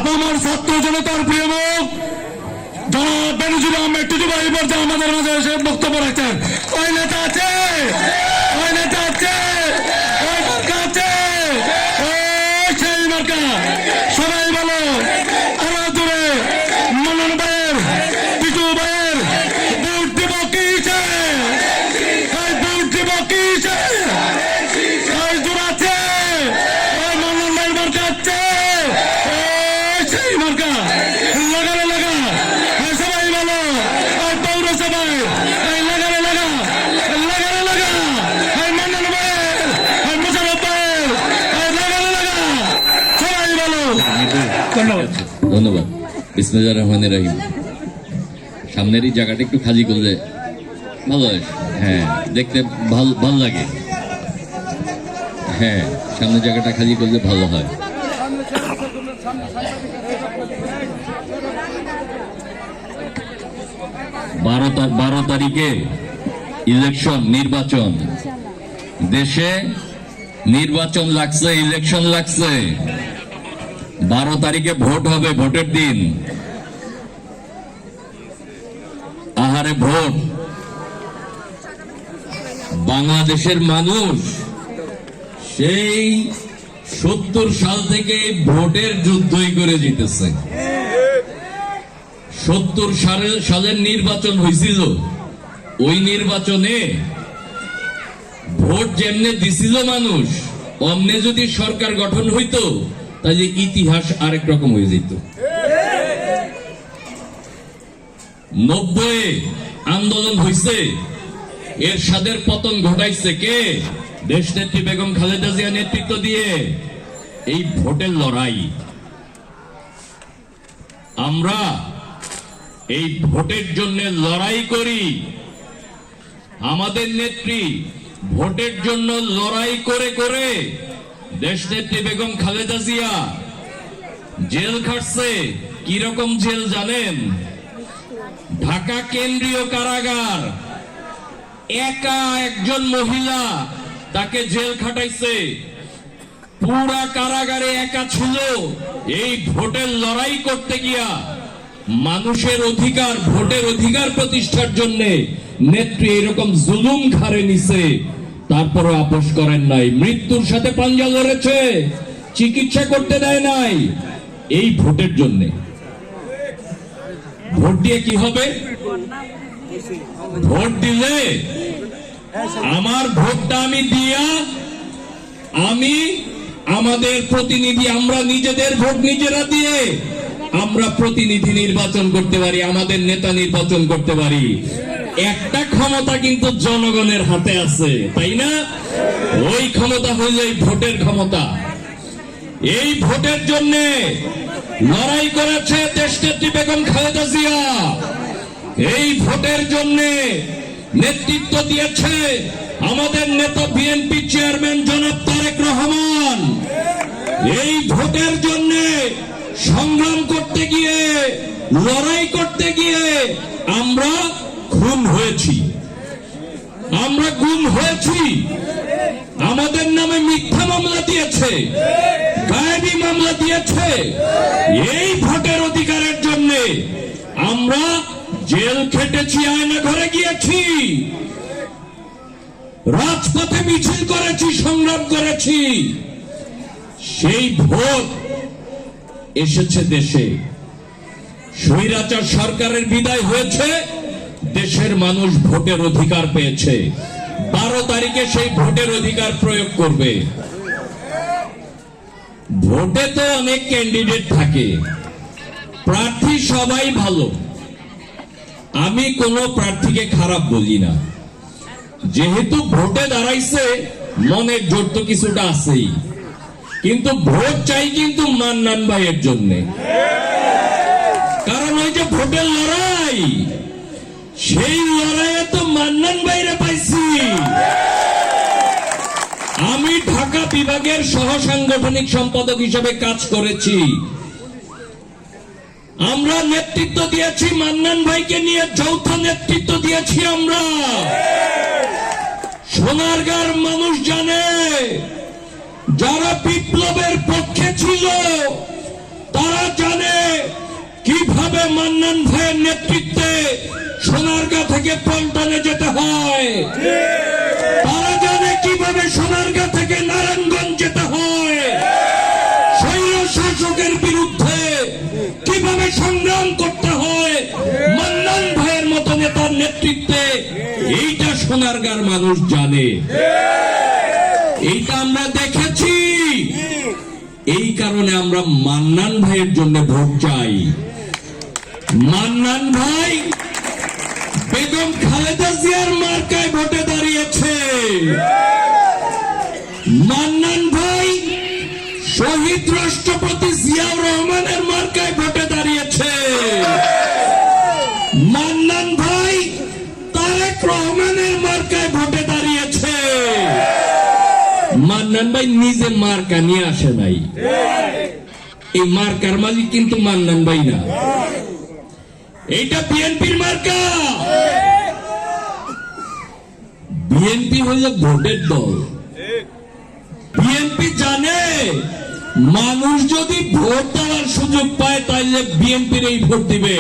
আপামর ছাত্র জনতার প্রিয় মুখ জনাব বেনজির আহমেদ টুটু ভাই পর্যায়ে আমাদের মাঝে এসে বক্তব্য রাখছেন। ওই নেতা আছে, ওই নেতা আছে, ওই মার্কা আছে, ওই সেই মার্কা। সবাই বলো আরো দূরে মনন ভাইয়ের, টুটু ভাইয়ের ভোট দিব কিসে, এই ভোট দিব কিসে, ওই দূর আছে, ওই মনন ভাইয়ের মার্কা আছে, ওই সেই মার্কা। লাগালে লাগা, সবাই বলো ওই পৌরসভায় এই লাগালে লাগা, লাগালে লাগা, এই মন্ডল ভাইয়ের, এই মুশারফ ভাইয়ের, এই লাগালে লাগা, সবাই বলো। ধন্যবাদ। ধন্যবাদ। বিসমিল্লাহির রহমানির রহিম। সামনের এই জায়গাটা একটু খালি করলে ভালো হয়। হ্যাঁ, দেখতে ভালো লাগে। হ্যাঁ, সামনের জায়গাটা খালি করলে ভালো হয়। 12 তারিখে ইলেকশন, নির্বাচন, দেশে নির্বাচন লাগছে, ইলেকশন লাগছে। 12 তারিখে ভোট হবে, ভোটের দিন। আহারে ভোট! বাংলাদেশের মানুষ সেই 70 সাল থেকে ভোটের যুদ্ধই করে জিতেছে। 70 সালের নির্বাচন হয়েছিল, ওই নির্বাচনে ভোট যেমনে দিছিল মানুষ, অমনে যদি সরকার গঠন হইতো তাহলে ইতিহাস আরেক রকম হয়ে যেত। 90 আন্দোলন হয়েছে, এরশাদের পতন ঘটাইছে কে? দেশনেত্রী বেগম খালেদা জিয়া নেতৃত্ব দিয়ে। এই ভোটের লড়াই, আমরা এই ভোটের জন্য লড়াই করি। আমাদের নেত্রী ভোটের জন্য লড়াই করে করে দেশনেত্রী বেগম খালেদা জিয়া জেল খাটছে। কিরকম জেল জানেন? ঢাকা কেন্দ্রীয় কারাগার, একা একজন মহিলা তাকে জেল খাটাইছে। পুরা কারাগারে একা ছিল। এই ভোটের লড়াই করতে গিয়া মানুষের অধিকার, ভোটের অধিকার প্রতিষ্ঠার জন্য নেত্রী এরকম জুলুম ঘাড়ে নিছে, তারপরে আপোষ করেন নাই। মৃত্যুর সাথে পাঞ্জা লড়েছে, চিকিৎসা করতে দেয় নাই, এই ভোটের জন্য। ভোট দিয়ে কি হবে? ভোট দিলে আমার ভোটটা আমি দিয়া আমি আমাদের প্রতিনিধি, আমরা নিজেদের ভোট নিজেরা দিয়ে আমরা প্রতিনিধি নির্বাচন করতে পারি, আমাদের নেতা নির্বাচন করতে পারি। একটা ক্ষমতা কিন্তু জনগণের হাতে আছে, তাই না? ওই ক্ষমতা হইল এই ভোটের ক্ষমতা। এই ভোটের জন্য লড়াই করেছে দেশনেত্রী বেগম খালেদা জিয়া। এই ভোটের জন্য নেতৃত্ব দিয়েছে আমাদের নেতা বিএনপি চেয়ারম্যান জনাব তারেক রহমান। এই ভোটের জন্য সংগ্রাম করতে গিয়ে, লড়াই করতে গিয়ে আমরা খুন হয়েছি, আমরা গুম হয়েছি। আমাদের নামে মিথ্যা মামলা দিয়েছে, গায়েবী মামলা দিয়েছে। এই ভোটের অধিকারের জন্য আমরা জেল খেটেছি, আয়না ঘরে গিয়েছি, রাজপথে মিছিল করেছি, সংগ্রাম করেছি। সেই ভোট এসেছে দেশে। স্বৈরাচার সরকারের বিদায় হয়েছে, দেশের মানুষ ভোটের অধিকার পেয়েছে। 12 তারিখে সেই ভোটের অধিকার প্রয়োগ করবে। ভোটে তো অনেক ক্যান্ডিডেট থাকে, প্রার্থী সবাই ভালো, আমি কোন প্রার্থীকে খারাপ বলি না। যেহেতু ভোটে দাঁড়াইছে, মনের জোর তো কিছুটা আছেই, কিন্তু ভোট চাই কিন্তু মান্নান ভাইয়ের জন্য। কারণ ওই যে ভোটের লড়াই, সেই লড়াইয়ে তো মান্নান ভাইরে পাইছি। আমি ঢাকা বিভাগের সহ সাংগঠনিক সম্পাদক হিসেবে কাজ করেছি। আমরা নেতৃত্ব দিয়েছি মান্নান ভাইকে নিয়ে, যৌথ নেতৃত্ব দিয়েছি আমরা। সোনারগাঁর মানুষ জানে, যারা বিপ্লবের পক্ষে ছিল তারা জানে কিভাবে মান্নান ভাইয়ের নেতৃত্বে সোনারগাঁ থেকে পল্টনে যেতে হয়। তারা জানে কিভাবে সোনারগাঁ থেকে নারায়ণগঞ্জ যেতে হয়। স্বৈর শাসকের বিরুদ্ধে কিভাবে সংগ্রাম করতে হয় মান্নান ভাইয়ের মতো নেতার নেতৃত্বে, এইটা সোনারগাঁর মানুষ জানে। এইটা আমরা দেখেছি। এই কারণে আমরা মান্নান ভাইয়ের জন্য ভোট চাই। মান্নান ভাই বেগম খালেদা জিয়ার মার্কায় ভোটে দাঁড়িয়েছে। মান্নান ভাই শহীদ রাষ্ট্রপতি জিয়াউর রহমানের মার্কায় ভোটে দাঁড়িয়েছে। মান্নান ভাই তারেক রহমানের মার্কায় ভোটে দাঁড়িয়েছে। মান্নান ভাই নিজে মার্কা নিয়ে আসে নাই। এই মার্কার মালিক কিন্তু মান্নান ভাই না, এইটা বিএনপির মার্কা। বিএনপি হইল ভোটের দল। বিএনপি জানে মানুষ যদি ভোট দেওয়ার সুযোগ পায় তাহলে বিএনপির এই ভোট দিবে।